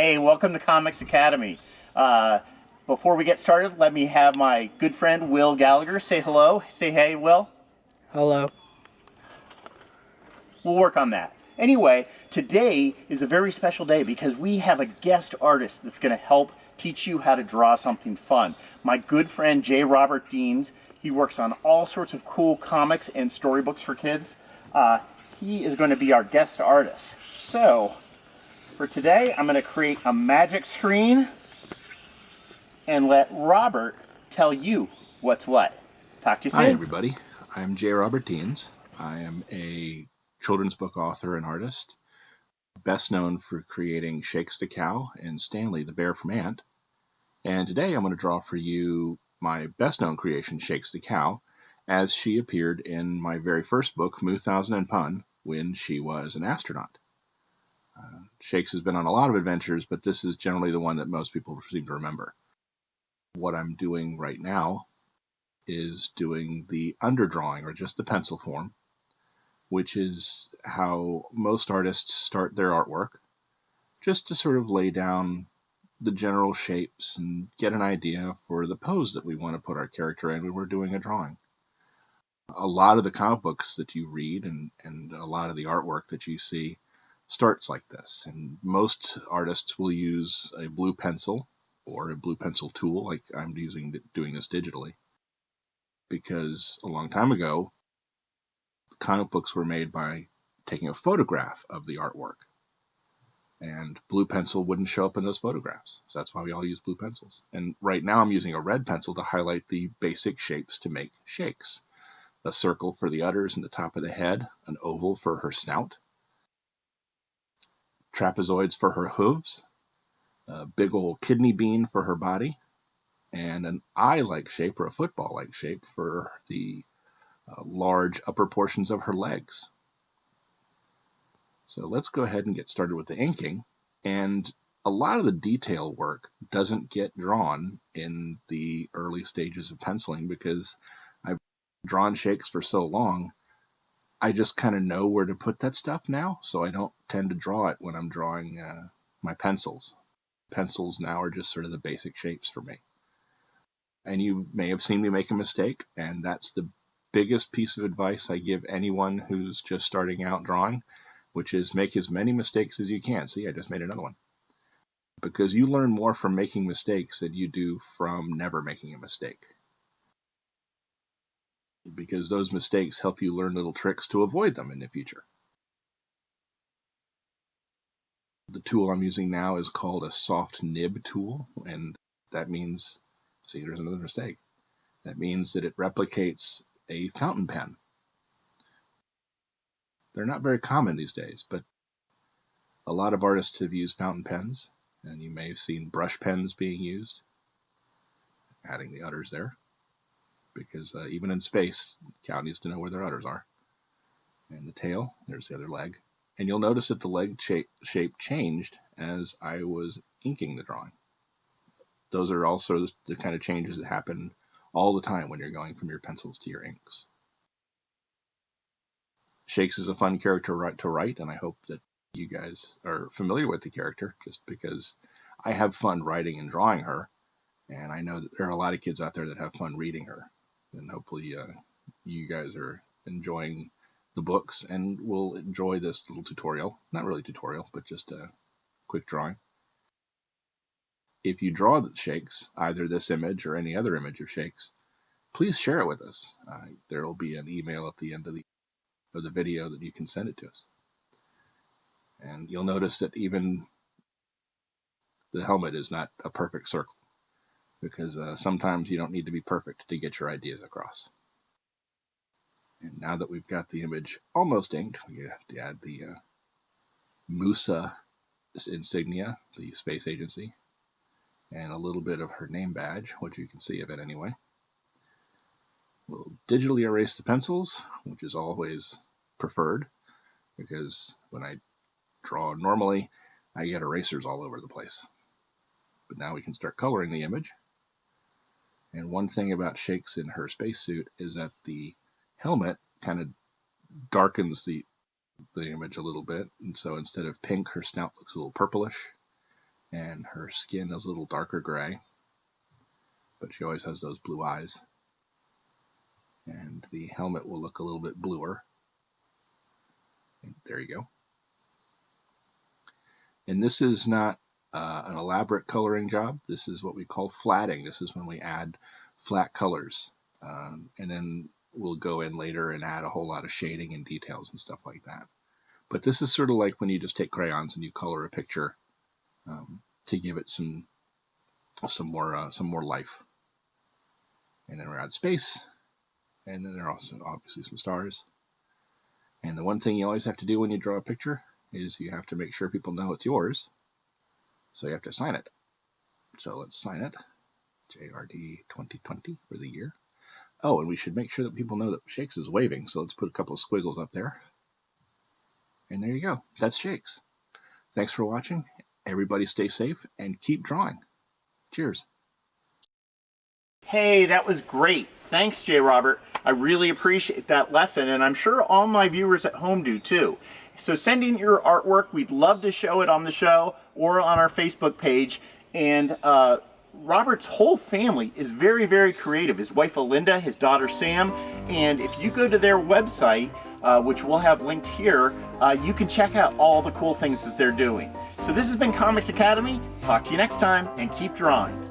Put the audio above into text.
Hey, welcome to Comics Academy. Before we get started, let me have my good friend Will Gallagher say hello. Say hey, Will. Hello. We'll work on that. Anyway, today is a very special day because we have a guest artist that's going to help teach you how to draw something fun. My good friend J. Robert Deans. He works on all sorts of cool comics and storybooks for kids. He is going to be our guest artist. So, for today, I'm going to create a magic screen and let Robert tell you what's what. Talk to you soon. Hi, everybody. I'm J. Robert Deans. I am a children's book author and artist, best known for creating Shakes the Cow and Stanley the Bear from A.U.N.T. And today I'm going to draw for you my best known creation, Shakes the Cow, as she appeared in my very first book, Moo Thousand and Pun, when she was an astronaut. Shakes has been on a lot of adventures, but this is generally the one that most people seem to remember. What I'm doing right now is doing the underdrawing, or just the pencil form, which is how most artists start their artwork, just to sort of lay down the general shapes and get an idea for the pose that we want to put our character in when we're doing a drawing. A lot of the comic books that you read and a lot of the artwork that you see starts like this, and most artists will use a blue pencil or a blue pencil tool like I'm doing this digitally, because a long time ago comic books were made by taking a photograph of the artwork, and blue pencil wouldn't show up in those photographs, so that's why we all use blue pencils. And right now I'm using a red pencil to highlight the basic shapes to make shakes. A circle for the udders and the top of the head, an oval for her snout, trapezoids for her hooves, a big old kidney bean for her body, and an eye-like shape or a football-like shape for the large upper portions of her legs. So let's go ahead and get started with the inking. And a lot of the detail work doesn't get drawn in the early stages of penciling because I've drawn shakes for so long, I just kind of know where to put that stuff now, so I don't tend to draw it when I'm drawing my pencils. Pencils now are just sort of the basic shapes for me. And you may have seen me make a mistake, and that's the biggest piece of advice I give anyone who's just starting out drawing, which is make as many mistakes as you can. See, I just made another one. Because you learn more from making mistakes than you do from never making a mistake. Because those mistakes help you learn little tricks to avoid them in the future. The tool I'm using now is called a soft nib tool, and that means, see, there's another mistake. That means that it replicates a fountain pen. They're not very common these days, but a lot of artists have used fountain pens, and you may have seen brush pens being used, adding the udders there, because even in space, cow needs to know where their udders are. And the tail, there's the other leg. And you'll notice that the leg shape changed as I was inking the drawing. Those are also the kind of changes that happen all the time when you're going from your pencils to your inks. Shakes is a fun character to write, and I hope that you guys are familiar with the character, just because I have fun writing and drawing her, and I know that there are a lot of kids out there that have fun reading her. And hopefully you guys are enjoying the books and will enjoy this little tutorial. Not really tutorial, but just a quick drawing. If you draw the shakes, either this image or any other image of shakes, please share it with us. There will be an email at the end of the video that you can send it to us. And you'll notice that even the helmet is not a perfect circle, because sometimes you don't need to be perfect to get your ideas across. And now that we've got the image almost inked, we have to add the Musa insignia, the space agency, and a little bit of her name badge, what you can see of it anyway. We'll digitally erase the pencils, which is always preferred, because when I draw normally, I get erasers all over the place. But now we can start coloring the image. And one thing about Shakes in her spacesuit is that the helmet kind of darkens the image a little bit, and so instead of pink, her snout looks a little purplish, and her skin is a little darker gray, but she always has those blue eyes. And the helmet will look a little bit bluer. And there you go. And this is not an elaborate coloring job. This is what we call flatting. This is when we add flat colors. And then we'll go in later and add a whole lot of shading and details and stuff like that. But this is sort of like when you just take crayons and you color a picture to give it some more life. And then we're at space, and then there are also obviously some stars. And the one thing you always have to do when you draw a picture is you have to make sure people know it's yours. So you have to sign it. So let's sign it. JRD 2020 for the year. Oh, and we should make sure that people know that Shakes is waving. So let's put a couple of squiggles up there. And there you go. That's Shakes. Thanks for watching. Everybody stay safe and keep drawing. Cheers. Hey, that was great. Thanks, J. Robert. I really appreciate that lesson, and I'm sure all my viewers at home do too. So send in your artwork. We'd love to show it on the show or on our Facebook page. And Robert's whole family is very, very creative. His wife, Alinda, his daughter, Sam. And if you go to their website, which we'll have linked here, you can check out all the cool things that they're doing. So this has been Comics Academy. Talk to you next time, and keep drawing.